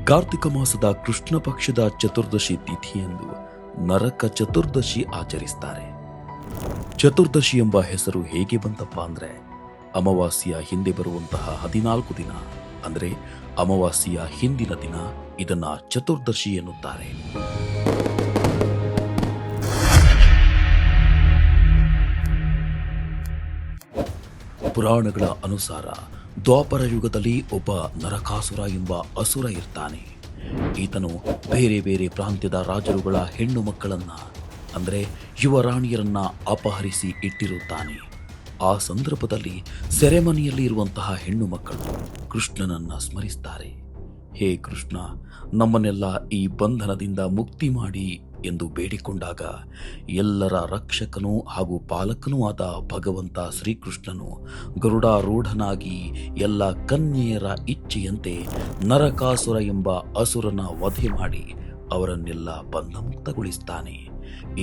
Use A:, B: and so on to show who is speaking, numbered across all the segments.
A: ಕಾರ್ತಿಕ ಮಾಸದ ಕೃಷ್ಣ ಪಕ್ಷದ ಚತುರ್ದಶಿ ತಿಥಿಯಂದು ನರಕ ಚತುರ್ದಶಿ ಆಚರಿಸ್ತಾರೆ. ಚತುರ್ದಶಿ ಎಂಬ ಹೆಸರು ಹೇಗೆ ಬಂತಪ್ಪ ಅಂದ್ರೆ, ಅಮಾವಾಸ್ಯೆಯ ಹಿಂದೆ ಬರುವಂತಹ 14 ದಿನ ಅಂದ್ರೆ ಅಮಾವಾಸ್ಯೆಯ ಹಿಂದಿನ ದಿನ ಇದನ್ನ ಚತುರ್ದಶಿ ಎನ್ನುತ್ತಾರೆ. ಪುರಾಣಗಳ ಅನುಸಾರ ದ್ವಾಪರ ಯುಗದಲ್ಲಿ ಒಬ್ಬ ನರಕಾಸುರ ಎಂಬ ಅಸುರ ಇರ್ತಾನೆ. ಈತನು ಬೇರೆ ಬೇರೆ ಪ್ರಾಂತ್ಯದ ರಾಜರುಗಳ ಹೆಣ್ಣು ಮಕ್ಕಳನ್ನ ಅಂದರೆ ಯುವರಾಣಿಯರನ್ನ ಅಪಹರಿಸಿ ಇಟ್ಟಿರುತ್ತಾನೆ. ಆ ಸಂದರ್ಭದಲ್ಲಿ ಸೆರೆಮನೆಯಲ್ಲಿ ಇರುವಂತಹ ಹೆಣ್ಣು ಮಕ್ಕಳು ಕೃಷ್ಣನನ್ನ ಸ್ಮರಿಸ್ತಾರೆ. ಹೇ ಕೃಷ್ಣ, ನಮ್ಮನ್ನೆಲ್ಲ ಈ ಬಂಧನದಿಂದ ಮುಕ್ತಿ ಮಾಡಿ ಎಂದು ಬೇಡಿಕೊಂಡಾಗ ಎಲ್ಲರ ರಕ್ಷಕನೂ ಹಾಗೂ ಪಾಲಕನೂ ಆದ ಭಗವಂತ ಶ್ರೀಕೃಷ್ಣನು ಗರುಡಾರೂಢನಾಗಿ ಎಲ್ಲ ಕನ್ಯೆಯರ ಇಚ್ಛೆಯಂತೆ ನರಕಾಸುರ ಎಂಬ ಅಸುರನ ವಧೆ ಮಾಡಿ ಅವರನ್ನೆಲ್ಲ ಬಂಧಮುಕ್ತಗೊಳಿಸ್ತಾನೆ.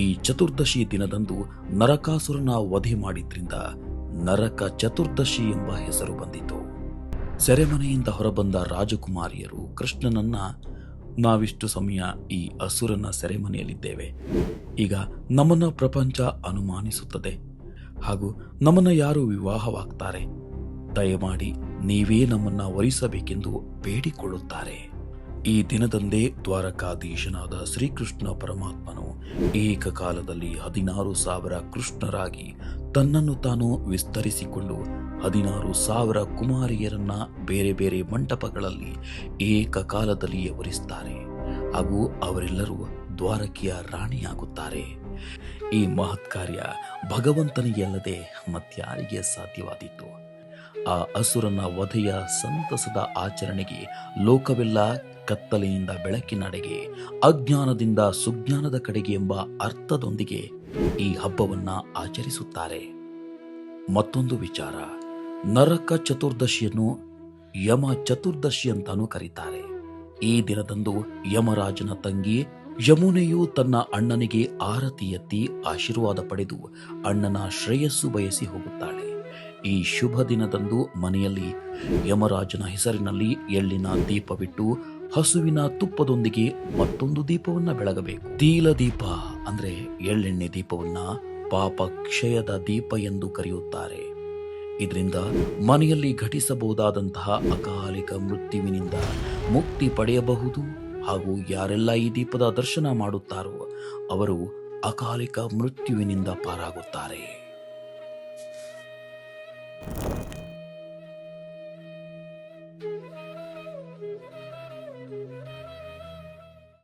A: ಈ ಚತುರ್ದಶಿ ದಿನದಂದು ನರಕಾಸುರನ ವಧೆ ಮಾಡಿದ್ರಿಂದ ನರಕ ಚತುರ್ದಶಿ ಎಂಬ ಹೆಸರು ಬಂದಿತು. ಸೆರೆಮನೆಯಿಂದ ಹೊರಬಂದ ರಾಜಕುಮಾರಿಯರು ಕೃಷ್ಣನನ್ನ, ನಾವಿಷ್ಟು ಸಮಯ ಈ ಅಸುರನ ಸೆರೆಮನೆಯಲ್ಲಿದ್ದೇವೆ, ಈಗ ನಮ್ಮನ್ನ ಪ್ರಪಂಚ ಅನುಮಾನಿಸುತ್ತದೆ ಹಾಗೂ ನಮ್ಮನ್ನ ಯಾರು ವಿವಾಹವಾಗ್ತಾರೆ, ದಯಮಾಡಿ ನೀವೇ ನಮ್ಮನ್ನ ವರಿಸಬೇಕೆಂದು ಬೇಡಿಕೊಳ್ಳುತ್ತಾರೆ. ಈ ದಿನದಂದೇ ದ್ವಾರಕಾಧೀಶನಾದ ಶ್ರೀಕೃಷ್ಣ ಪರಮಾತ್ಮನು ಏಕಕಾಲದಲ್ಲಿ 16,000 ಕೃಷ್ಣರಾಗಿ ತನ್ನನ್ನು ತಾನು ವಿಸ್ತರಿಸಿಕೊಂಡು 16,000 ಕುಮಾರಿಯರನ್ನ ಬೇರೆ ಬೇರೆ ಮಂಟಪಗಳಲ್ಲಿ ಏಕಕಾಲದಲ್ಲಿಯೇ ವರಿಸ್ತಾರೆ ಹಾಗೂ ಅವರೆಲ್ಲರೂ ದ್ವಾರಕೆಯ ರಾಣಿಯಾಗುತ್ತಾರೆ. ಈ ಮಹತ್ ಕಾರ್ಯ ಭಗವಂತನಿಗೆ ಅಲ್ಲದೆ ಮತ್ಯಾರಿಗೆ ಸಾಧ್ಯವಾದೀತು? ಆ ಅಸುರನ ವಧೆಯ ಸಂತಸದ ಆಚರಣೆಗೆ ಲೋಕವೆಲ್ಲ ಕತ್ತಲೆಯಿಂದ ಬೆಳಕಿನಡೆಗೆ, ಅಜ್ಞಾನದಿಂದ ಸುಜ್ಞಾನದ ಕಡೆಗೆ ಎಂಬ ಅರ್ಥದೊಂದಿಗೆ ಈ ಹಬ್ಬವನ್ನ ಆಚರಿಸುತ್ತಾರೆ. ಮತ್ತೊಂದು ವಿಚಾರ, ನರಕ ಚತುರ್ದಶಿಯನ್ನು ಯಮ ಚತುರ್ದಶಿ ಅಂತಾನೂ ಕರೀತಾರೆ. ಈ ದಿನದಂದು ಯಮರಾಜನ ತಂಗಿ ಯಮುನೆಯು ತನ್ನ ಅಣ್ಣನಿಗೆ ಆರತಿ ಎತ್ತಿ ಆಶೀರ್ವಾದ ಪಡೆದು ಅಣ್ಣನ ಶ್ರೇಯಸ್ಸು ಬಯಸಿ ಹೋಗುತ್ತಾಳೆ. ಈ ಶುಭ ದಿನದಂದು ಮನೆಯಲ್ಲಿ ಯಮರಾಜನ ಹೆಸರಿನಲ್ಲಿ ಎಳ್ಳಿನ ದೀಪವಿಟ್ಟು ಹಸುವಿನ ತುಪ್ಪದೊಂದಿಗೆ ಮತ್ತೊಂದು ದೀಪವನ್ನ ಬೆಳಗಬೇಕು. ತೈಲ ದೀಪ ಅಂದ್ರೆ ಎಳ್ಳೆಣ್ಣೆ ದೀಪವನ್ನ ಪಾಪ ಕ್ಷಯದ ದೀಪ ಎಂದು ಕರೆಯುತ್ತಾರೆ. ಇದರಿಂದ ಮನೆಯಲ್ಲಿ ಘಟಿಸಬಹುದಾದಂತಹ ಅಕಾಲಿಕ ಮೃತ್ಯುವಿನಿಂದ ಮುಕ್ತಿ ಪಡೆಯಬಹುದು ಹಾಗೂ ಯಾರೆಲ್ಲ ಈ ದೀಪದ ದರ್ಶನ ಮಾಡುತ್ತಾರೋ ಅವರು ಅಕಾಲಿಕ ಮೃತ್ಯುವಿನಿಂದ ಪಾರಾಗುತ್ತಾರೆ.